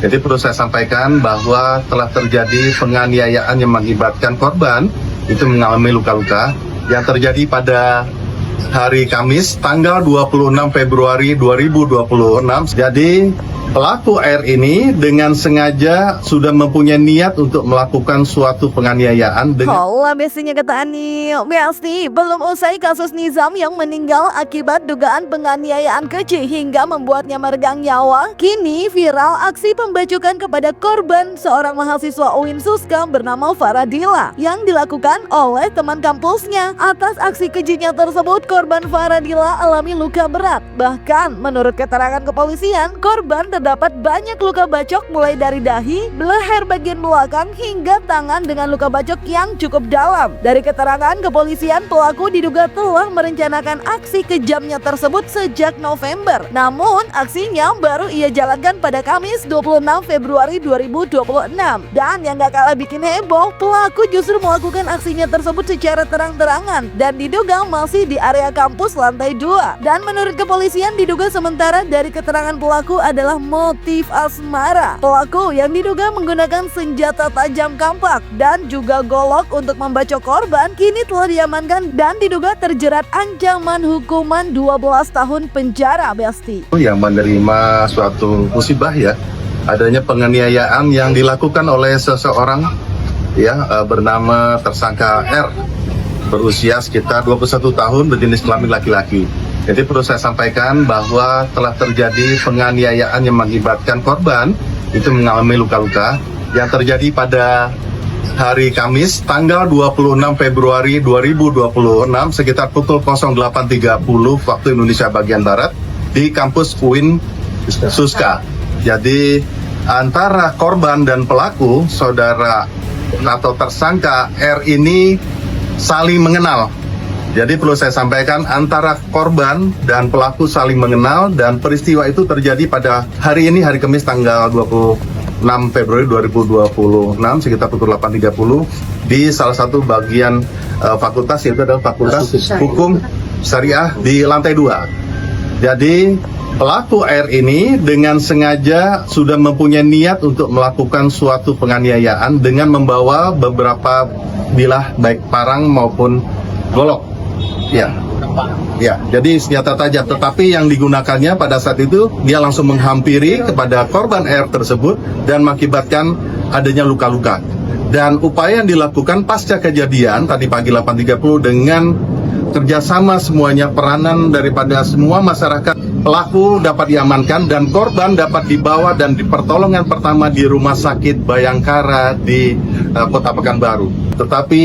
Jadi perlu saya sampaikan bahwa telah terjadi penganiayaan yang mengakibatkan korban itu mengalami luka-luka yang terjadi pada hari Kamis tanggal 26 Februari 2026. Jadi pelaku R ini dengan sengaja sudah mempunyai niat untuk melakukan suatu penganiayaan dengan Hola bestinya kata Ani. Besti, belum usai kasus Nizam yang meninggal akibat dugaan penganiayaan keji hingga membuatnya meregang nyawa. Kini viral aksi pembacokan kepada korban seorang mahasiswa UIN Suska bernama Faradila yang dilakukan oleh teman kampusnya. Atas aksi kejinya tersebut, korban Faradila alami luka berat. Bahkan menurut keterangan kepolisian, korban terdapat banyak luka bacok mulai dari dahi, leher bagian belakang hingga tangan dengan luka bacok yang cukup dalam. Dari keterangan kepolisian, pelaku diduga telah merencanakan aksi kejamnya tersebut sejak November. Namun, aksinya baru ia jalankan pada Kamis 26 Februari 2026. Dan yang gak kalah bikin heboh, pelaku justru melakukan aksinya tersebut secara terang-terangan dan diduga masih di area kampus lantai 2. Dan menurut kepolisian, diduga sementara dari keterangan pelaku adalah motif asmara. Pelaku yang diduga menggunakan senjata tajam kampak dan juga golok untuk membacok korban kini telah diamankan dan diduga terjerat ancaman hukuman 12 tahun penjara, Besti. yang menerima suatu musibah ya, adanya penganiayaan yang dilakukan oleh seseorang ya bernama tersangka R berusia sekitar 21 tahun berjenis kelamin laki-laki. Jadi perlu saya sampaikan bahwa telah terjadi penganiayaan yang mengakibatkan korban itu mengalami luka-luka yang terjadi pada hari Kamis tanggal 26 Februari 2026 sekitar pukul 08.30 waktu Indonesia bagian Barat di kampus UIN Suska. Jadi antara korban dan pelaku, saudara atau tersangka R ini saling mengenal. Jadi perlu saya sampaikan antara korban dan pelaku saling mengenal dan peristiwa itu terjadi pada hari ini, hari Kamis tanggal 26 Februari 2026 sekitar pukul 8.30 di salah satu bagian fakultas, yaitu adalah Fakultas Hukum Syariah di lantai 2. Jadi pelaku R ini dengan sengaja sudah mempunyai niat untuk melakukan suatu penganiayaan dengan membawa beberapa bilah baik parang maupun golok. Ya, jadi senjata tajam. Tetapi yang digunakannya pada saat itu dia langsung menghampiri kepada korban R tersebut dan mengakibatkan adanya luka-luka. Dan upaya yang dilakukan pasca kejadian tadi pagi 8.30 dengan kerjasama semuanya, peranan daripada semua masyarakat, pelaku dapat diamankan dan korban dapat dibawa dan di pertolongan pertama di Rumah Sakit Bayangkara di Kota Pekanbaru. Tetapi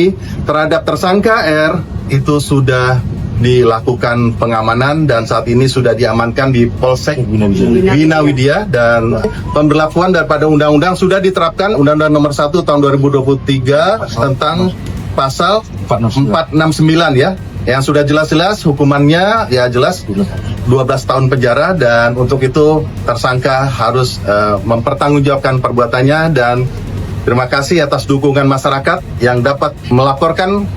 terhadap tersangka R itu sudah dilakukan pengamanan dan saat ini sudah diamankan di Polsek Bina Widya, dan pemberlakuan daripada undang-undang sudah diterapkan, Undang-Undang Nomor 1 Tahun 2023 tentang pasal 469 ya, yang sudah jelas-jelas hukumannya ya jelas 12 tahun penjara, dan untuk itu tersangka harus mempertanggungjawabkan perbuatannya. Dan terima kasih atas dukungan masyarakat yang dapat melaporkan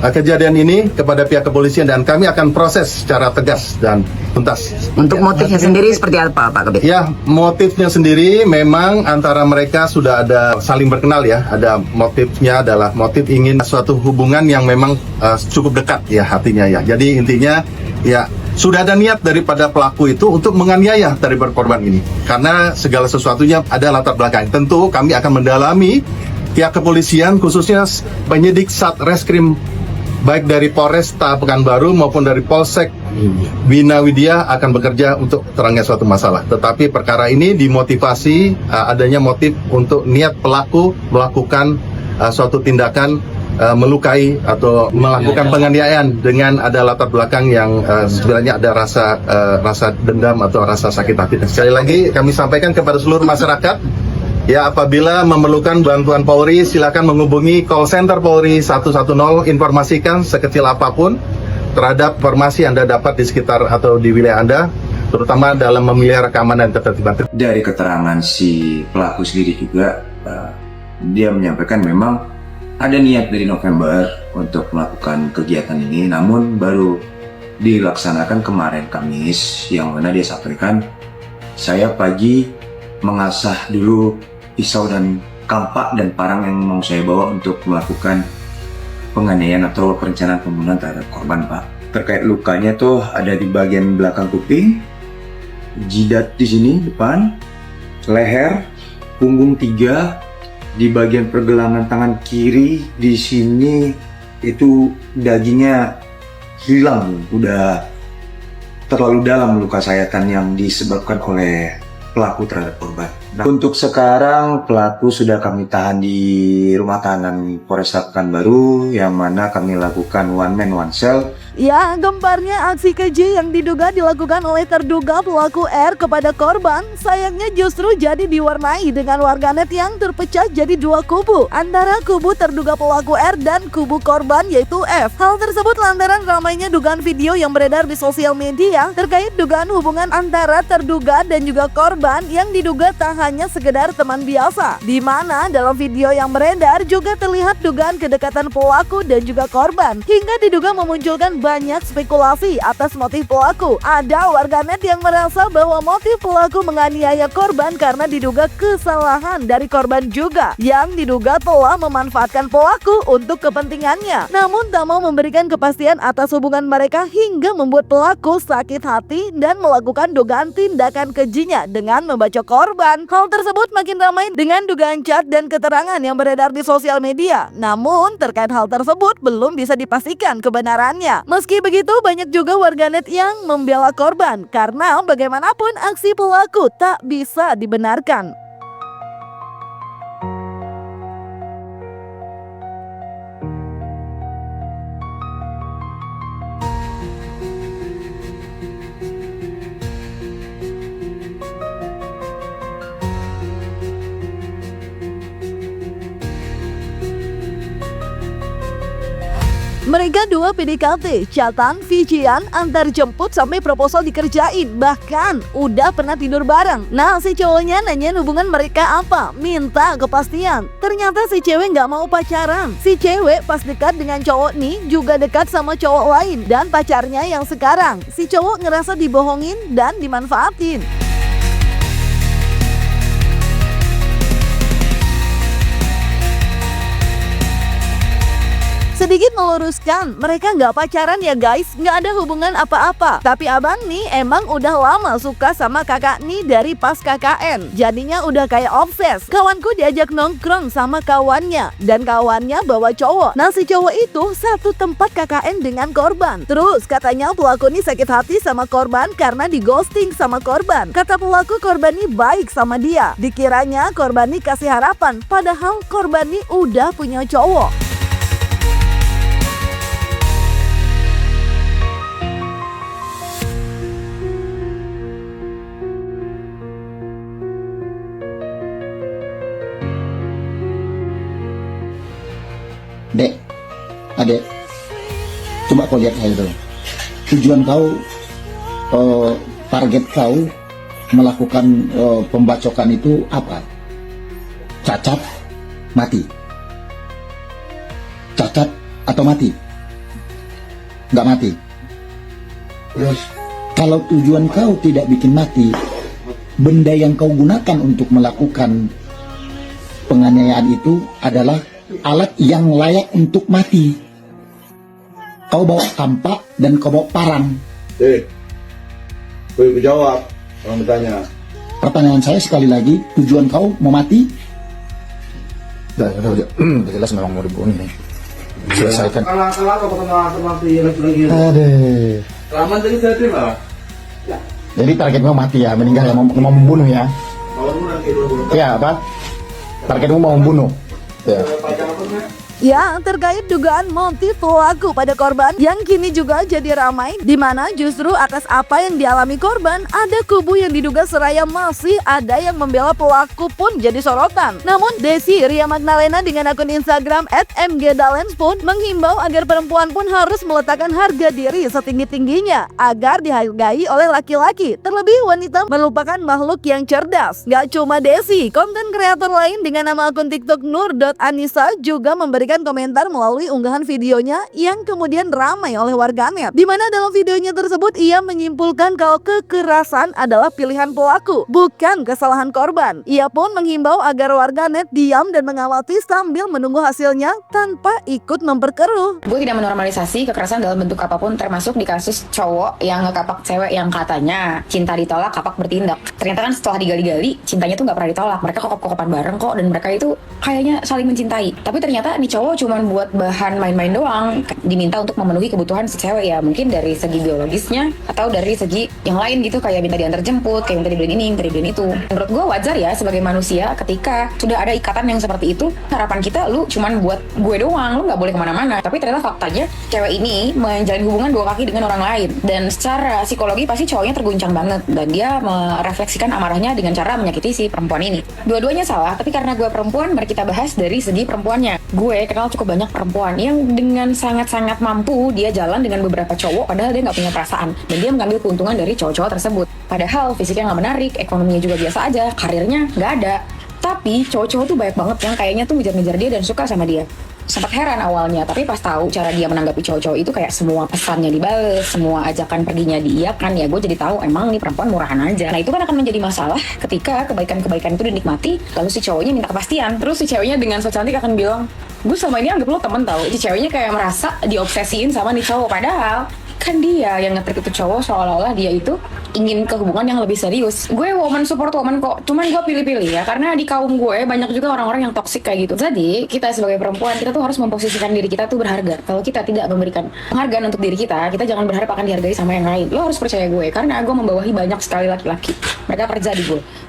kejadian ini kepada pihak kepolisian dan kami akan proses secara tegas dan tuntas. Untuk motifnya sendiri seperti apa, Pak Kabid? Ya, motifnya sendiri memang antara mereka sudah ada saling berkenal ya. Ada motifnya adalah motif ingin suatu hubungan yang memang cukup dekat ya hatinya ya. Jadi intinya ya sudah ada niat daripada pelaku itu untuk menganiaya dari korban ini. Karena segala sesuatunya ada latar belakang. Tentu kami akan mendalami, pihak kepolisian khususnya penyidik Satreskrim baik dari Polresta Pekanbaru maupun dari Polsek Bina Widya akan bekerja untuk terangnya suatu masalah. Tetapi perkara ini dimotivasi adanya motif untuk niat pelaku melakukan suatu tindakan melukai atau melakukan penganiayaan dengan ada latar belakang yang sebenarnya ada rasa dendam atau rasa sakit hati. Sekali lagi kami sampaikan kepada seluruh masyarakat, ya, apabila memerlukan bantuan Polri, silakan menghubungi call center Polri 110, informasikan sekecil apapun terhadap informasi Anda dapat di sekitar atau di wilayah Anda, terutama dalam memelihara keamanan dan ketertiban. Dari keterangan si pelaku sendiri juga, dia menyampaikan memang ada niat dari November untuk melakukan kegiatan ini, namun baru dilaksanakan kemarin Kamis, yang mana dia sampaikan saya pagi mengasah dulu pisau dan kampak dan parang yang mau saya bawa untuk melakukan penganiayaan atau perencanaan pembunuhan terhadap korban, Pak. Terkait lukanya tuh ada di bagian belakang kuping, jidat di sini depan, leher, punggung 3, di bagian pergelangan tangan kiri di sini itu dagingnya hilang, udah terlalu dalam luka sayatan yang disebabkan oleh pelaku terhadap korban. Nah, untuk sekarang pelaku sudah kami tahan di rumah tahanan Polresta Pekanbaru yang mana kami lakukan one man one cell. Ya, gemparnya aksi keji yang diduga dilakukan oleh terduga pelaku R kepada korban sayangnya justru jadi diwarnai dengan warganet yang terpecah jadi dua kubu antara kubu terduga pelaku R dan kubu korban yaitu F. Hal tersebut lantaran ramainya dugaan video yang beredar di sosial media terkait dugaan hubungan antara terduga dan juga korban yang diduga tak hanya sekedar teman biasa, di mana dalam video yang beredar juga terlihat dugaan kedekatan pelaku dan juga korban hingga diduga memunculkan banyak spekulasi atas motif pelaku. Ada warganet yang merasa bahwa motif pelaku menganiaya korban karena diduga kesalahan dari korban juga yang diduga telah memanfaatkan pelaku untuk kepentingannya, namun tak mau memberikan kepastian atas hubungan mereka hingga membuat pelaku sakit hati dan melakukan dugaan tindakan kejinya dengan membacok korban. Hal tersebut makin ramai dengan dugaan chat dan keterangan yang beredar di sosial media. Namun terkait hal tersebut belum bisa dipastikan kebenarannya. Meski begitu banyak juga warganet yang membela korban karena bagaimanapun aksi pelaku tak bisa dibenarkan. Mereka dua PDKT, chatan, VC-an, antar jemput sampai proposal dikerjain. Bahkan udah pernah tidur bareng. Nah, si cowoknya nanyain hubungan mereka apa, minta kepastian. Ternyata si cewek nggak mau pacaran. Si cewek pas dekat dengan cowok nih juga dekat sama cowok lain dan pacarnya yang sekarang. Si cowok ngerasa dibohongin dan dimanfaatin. Sedikit meluruskan, mereka nggak pacaran ya guys, nggak ada hubungan apa-apa. Tapi abang nih emang udah lama suka sama kakak nih dari pas KKN. Jadinya udah kayak obses. Kawanku diajak nongkrong sama kawannya, dan kawannya bawa cowok. Nah si cowok itu satu tempat KKN dengan korban. Terus katanya pelaku nih sakit hati sama korban karena di ghosting sama korban. Kata pelaku korban nih baik sama dia. Dikiranya korban nih kasih harapan, padahal korban nih udah punya cowok. Dek, adek, coba kau lihat saya dulu. Tujuan kau, target kau melakukan pembacokan itu apa? Cacat, mati. Cacat atau mati? Nggak mati. Terus, kalau tujuan kau tidak bikin mati, benda yang kau gunakan untuk melakukan penganiayaan itu adalah alat yang layak untuk mati. Kau bawa kampak dan kau bawa parang. Gue jawab orang bertanya. Pertanyaan saya sekali lagi, tujuan kau mau mati? Udah jelas memang mau dibunuh nih. Selesaikan. Jadi targetmu mati ya, meninggal ya, mau membunuh ya? Ya apa? Targetmu mau membunuh? Ya, terkait dugaan motif pelaku pada korban yang kini juga jadi ramai, di mana justru atas apa yang dialami korban, ada kubu yang diduga seraya masih ada yang membela pelaku pun jadi sorotan. Namun Desi Ria Magdalena dengan akun Instagram @mgdalens pun menghimbau agar perempuan pun harus meletakkan harga diri setinggi-tingginya agar dihargai oleh laki-laki. Terlebih wanita merupakan makhluk yang cerdas. Gak cuma Desi, konten kreator lain dengan nama akun TikTok nur.anissa juga memberi memberikan komentar melalui unggahan videonya yang kemudian ramai oleh warganet. Di mana dalam videonya tersebut ia menyimpulkan kalau kekerasan adalah pilihan pelaku, bukan kesalahan korban. Ia pun menghimbau agar warganet diam dan mengamati sambil menunggu hasilnya tanpa ikut memperkeruh. Gue tidak menormalisasi kekerasan dalam bentuk apapun, termasuk di kasus cowok yang ngekapak cewek yang katanya cinta ditolak, kapak bertindak. Ternyata kan setelah digali-gali, cintanya tuh nggak pernah ditolak. Mereka kokop-kokopan bareng kok, dan mereka itu kayaknya saling mencintai. Tapi ternyata nih cowok cuma buat bahan main-main doang, diminta untuk memenuhi kebutuhan si cewek ya, mungkin dari segi biologisnya atau dari segi yang lain gitu, kayak minta diantar jemput, kayak minta dibeliin ini, minta dibeliin itu. Menurut gue wajar ya sebagai manusia ketika sudah ada ikatan yang seperti itu, harapan kita lu cuman buat gue doang, lu nggak boleh kemana-mana. Tapi ternyata faktanya cewek ini menjalin hubungan dua kaki dengan orang lain, dan secara psikologi pasti cowoknya terguncang banget, dan dia merefleksikan amarahnya dengan cara menyakiti si perempuan ini. Dua-duanya salah, tapi karena gue perempuan, mari kita bahas dari segi perempuannya. Gue kenal cukup banyak perempuan yang dengan sangat-sangat mampu dia jalan dengan beberapa cowok padahal dia nggak punya perasaan, dan dia mengambil keuntungan dari cowok-cowok tersebut. Padahal fisiknya nggak menarik, ekonominya juga biasa aja, karirnya nggak ada. Tapi cowok-cowok tuh banyak banget yang kayaknya tuh ngejar-ngejar dia dan suka sama dia. Sempat heran awalnya, tapi pas tahu cara dia menanggapi cowok-cowok itu kayak semua pesannya dibales, semua ajakan perginya diiyakan, ya gue jadi tahu emang nih perempuan murahan aja. Nah itu kan akan menjadi masalah ketika kebaikan-kebaikan itu dinikmati, lalu si cowoknya minta kepastian. Terus si ceweknya dengan so cantik akan bilang, gue selama ini anggap lo temen tau. Si ceweknya kayak merasa diobsesiin sama nih cowok, padahal kan dia yang nge-treat itu cowok seolah-olah dia itu ingin ke hubungan yang lebih serius. Gue woman support woman kok, cuman gue pilih-pilih ya, karena di kaum gue banyak juga orang-orang yang toksik kayak gitu. Jadi kita sebagai perempuan, kita tuh harus memposisikan diri kita tuh berharga. Kalau kita tidak memberikan penghargaan untuk diri kita jangan berharap akan dihargai sama yang lain. Lo harus percaya gue, karena gue membawahi banyak sekali laki-laki. Mereka kerja di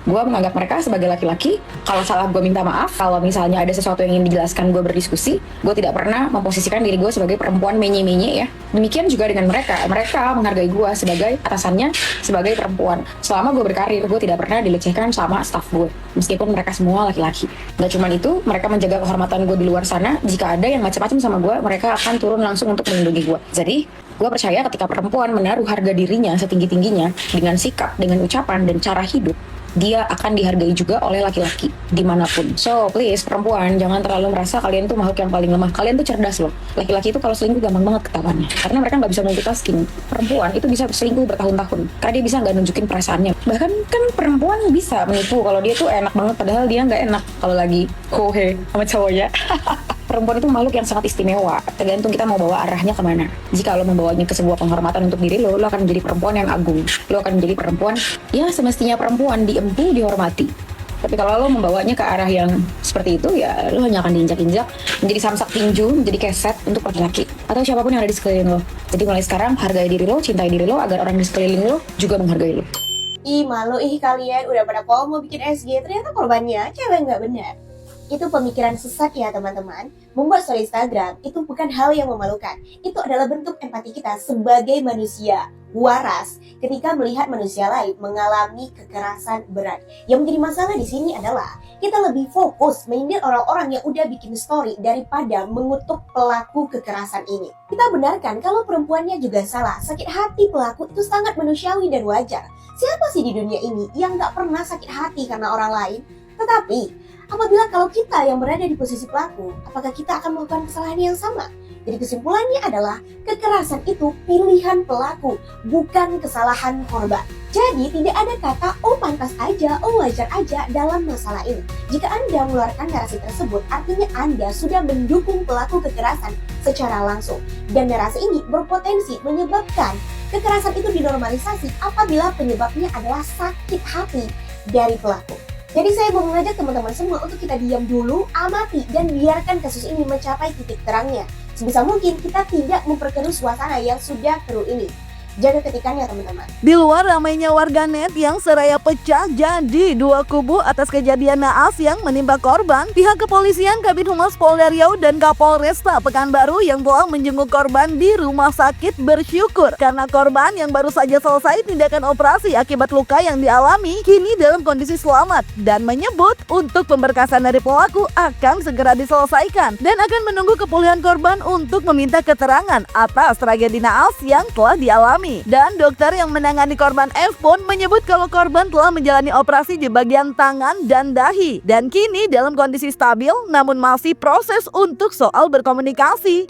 gue menganggap mereka sebagai laki-laki. Kalau salah gue minta maaf, kalau misalnya ada sesuatu yang ingin dijelaskan gue berdiskusi. Gue tidak pernah memposisikan diri gue sebagai perempuan menye-menye ya. Demikian juga dengan mereka menghargai gue sebagai atasannya, sebagai perempuan. Selama gue berkarir, gue tidak pernah dilecehkan sama staff gue, meskipun mereka semua laki-laki. Gak cuman itu, mereka menjaga kehormatan gue di luar sana. Jika ada yang macam-macam sama gue, mereka akan turun langsung untuk melindungi gue. Jadi gue percaya ketika perempuan menaruh harga dirinya setinggi-tingginya dengan sikap, dengan ucapan, dan cara hidup, dia akan dihargai juga oleh laki-laki dimanapun. So please perempuan, jangan terlalu merasa kalian tuh makhluk yang paling lemah. Kalian tuh cerdas loh. Laki-laki itu kalau selingkuh gampang banget ketahuannya, karena mereka nggak bisa multitasking. Perempuan itu bisa selingkuh bertahun-tahun karena dia bisa nggak nunjukin perasaannya. Bahkan kan perempuan bisa menipu kalau dia tuh enak banget, padahal dia nggak enak kalau lagi hohe sama cowoknya. Perempuan itu makhluk yang sangat istimewa, tergantung kita mau bawa arahnya kemana. Jika lo membawanya ke sebuah penghormatan untuk diri lo akan menjadi perempuan yang agung. Lo akan menjadi perempuan ya semestinya perempuan diempu, dihormati. Tapi kalau lo membawanya ke arah yang seperti itu, ya lo hanya akan diinjak-injak, menjadi samsak tinju, menjadi keset untuk laki-laki atau siapapun yang ada di sekeliling lo. Jadi mulai sekarang hargai diri lo, cintai diri lo, agar orang di sekeliling lo juga menghargai lo. Ih malu kalian udah pada mau bikin SG, ternyata korbannya cewek nggak benar. Itu pemikiran sesat ya teman-teman. Membuat story Instagram itu bukan hal yang memalukan. Itu adalah bentuk empati kita sebagai manusia waras ketika melihat manusia lain mengalami kekerasan berat. Yang menjadi masalah di sini adalah kita lebih fokus menyindir orang-orang yang udah bikin story daripada mengutuk pelaku kekerasan ini. Kita benarkan kalau perempuannya juga salah. Sakit hati pelaku itu sangat manusiawi dan wajar. Siapa sih di dunia ini yang gak pernah sakit hati karena orang lain? Tetapi apabila kalau kita yang berada di posisi pelaku, apakah kita akan melakukan kesalahan yang sama? Jadi kesimpulannya adalah kekerasan itu pilihan pelaku, bukan kesalahan korban. Jadi tidak ada kata oh pantas aja, oh wajar aja dalam masalah ini. Jika Anda mengeluarkan narasi tersebut, artinya Anda sudah mendukung pelaku kekerasan secara langsung. Dan narasi ini berpotensi menyebabkan kekerasan itu dinormalisasi apabila penyebabnya adalah sakit hati dari pelaku. Jadi saya mau mengajak teman-teman semua untuk kita diam dulu, amati, dan biarkan kasus ini mencapai titik terangnya. Sebisa mungkin kita tidak memperkeruh suasana yang sudah keruh ini. Jaga ketikannya teman-teman. Di luar ramainya warganet yang seraya pecah jadi dua kubu atas kejadian naas yang menimpa korban, pihak kepolisian Kabid Humas Polda Riau dan Kapolresta Pekanbaru yang telah menjenguk korban di rumah sakit bersyukur karena korban yang baru saja selesai tindakan operasi akibat luka yang dialami kini dalam kondisi selamat, dan menyebut untuk pemberkasan dari pelaku akan segera diselesaikan dan akan menunggu kepulihan korban untuk meminta keterangan atas tragedi naas yang telah dialami. didalami. Dan dokter yang menangani korban F pun menyebut kalau korban telah menjalani operasi di bagian tangan dan dahi dan kini dalam kondisi stabil, namun masih proses untuk soal berkomunikasi.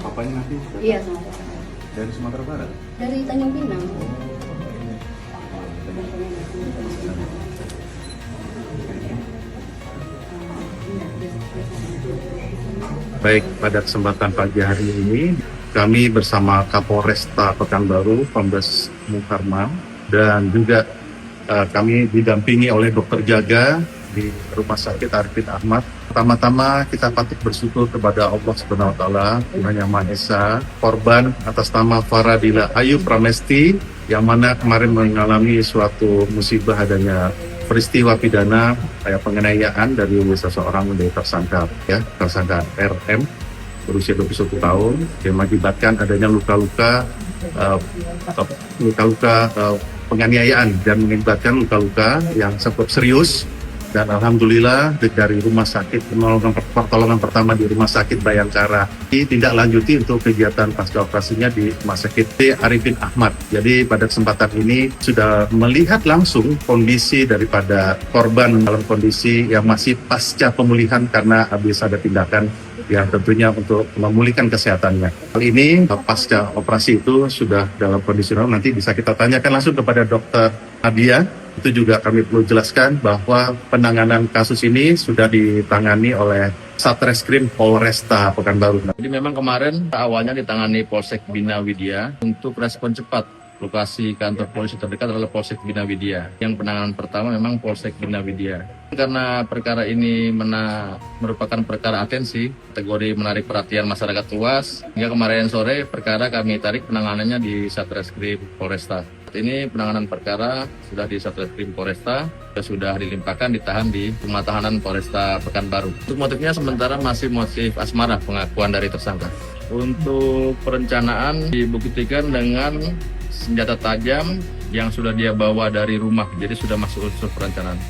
Papanya nanti Iya, sama dari Sumatera Barat. dari Tanjung Pinang. Baik, pada kesempatan pagi hari ini kami bersama Kapolresta Pekanbaru, Kombes Mukarman, dan juga kami didampingi oleh dokter jaga di Rumah Sakit Arifin Ahmad. Pertama-tama kita patut bersyukur kepada Allah Subhanahu wa taala, Tuhan Yang Maha Esa, korban atas nama Faradila Ayu Pramesti yang mana kemarin mengalami suatu musibah adanya peristiwa pidana kayak penganiayaan dari seseorang menjadi tersangka RM berusia 21 tahun yang mengakibatkan adanya luka-luka penganiayaan dan mengakibatkan luka-luka yang cukup serius. Dan alhamdulillah dari rumah sakit pertolongan pertama di Rumah Sakit Bayangkara ditindaklanjuti untuk kegiatan pasca operasinya di Rumah Sakit Arifin Ahmad. Jadi pada kesempatan ini sudah melihat langsung kondisi daripada korban dalam kondisi yang masih pasca pemulihan karena habis ada tindakan yang tentunya untuk memulihkan kesehatannya. Hal ini pasca operasi itu sudah dalam kondisi normal, nanti bisa kita tanyakan langsung kepada Dokter Nadia. Itu juga kami perlu jelaskan bahwa penanganan kasus ini sudah ditangani oleh Satreskrim Polresta Pekanbaru. Jadi memang kemarin awalnya ditangani Polsek Bina Widya untuk respon cepat. Lokasi kantor polisi terdekat adalah Polsek Bina Widya. Yang penanganan pertama memang Polsek Bina Widya. Karena perkara ini merupakan perkara atensi, kategori menarik perhatian masyarakat luas, hingga kemarin sore perkara kami tarik penanganannya di Satreskrim Polresta. Ini penanganan perkara sudah di Satreskrim Polresta, sudah dilimpahkan ditahan di Rumah Tahanan Polresta Pekanbaru. Untuk motifnya sementara masih motif asmara, pengakuan dari tersangka. Untuk perencanaan dibuktikan dengan senjata tajam yang sudah dia bawa dari rumah, jadi sudah masuk unsur perencanaan.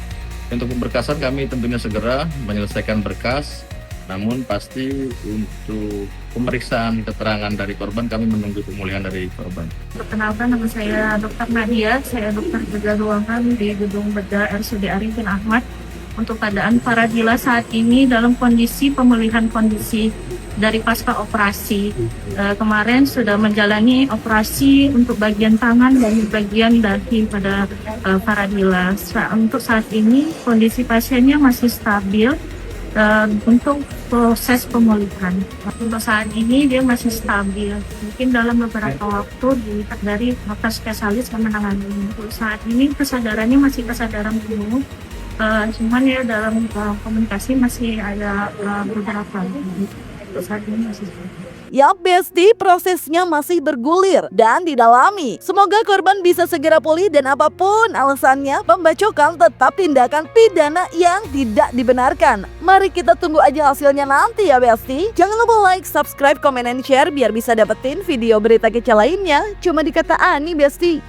Untuk pemberkasan kami tentunya segera menyelesaikan berkas, namun pasti untuk pemeriksaan keterangan dari korban kami menunggu pemulihan dari korban. Perkenalkan, nama saya Dr. Nadia, saya dokter jaga ruangan di Gedung Bedah RSUD Arifin Ahmad. Untuk keadaan Faradila saat ini dalam kondisi pemulihan kondisi dari pasca operasi. Kemarin sudah menjalani operasi untuk bagian tangan dan bagian dahi pada Faradila. Untuk saat ini kondisi pasiennya masih stabil untuk proses pemulihan. Untuk saat ini dia masih stabil. Mungkin dalam beberapa waktu dari dokter spesialis yang menangani. Untuk saat ini kesadarannya masih kesadaran penuh. Cuman ya dalam komunikasi masih ada beberapa. Untuk saat ini masih stabil. Yap Besti, prosesnya masih bergulir dan didalami. Semoga korban bisa segera pulih dan apapun alasannya, pembacokan tetap tindakan pidana yang tidak dibenarkan. Mari kita tunggu aja hasilnya nanti ya Besti. Jangan lupa like, subscribe, komen, dan share biar bisa dapetin video berita kece lainnya. Cuma di Kata Ani Besti.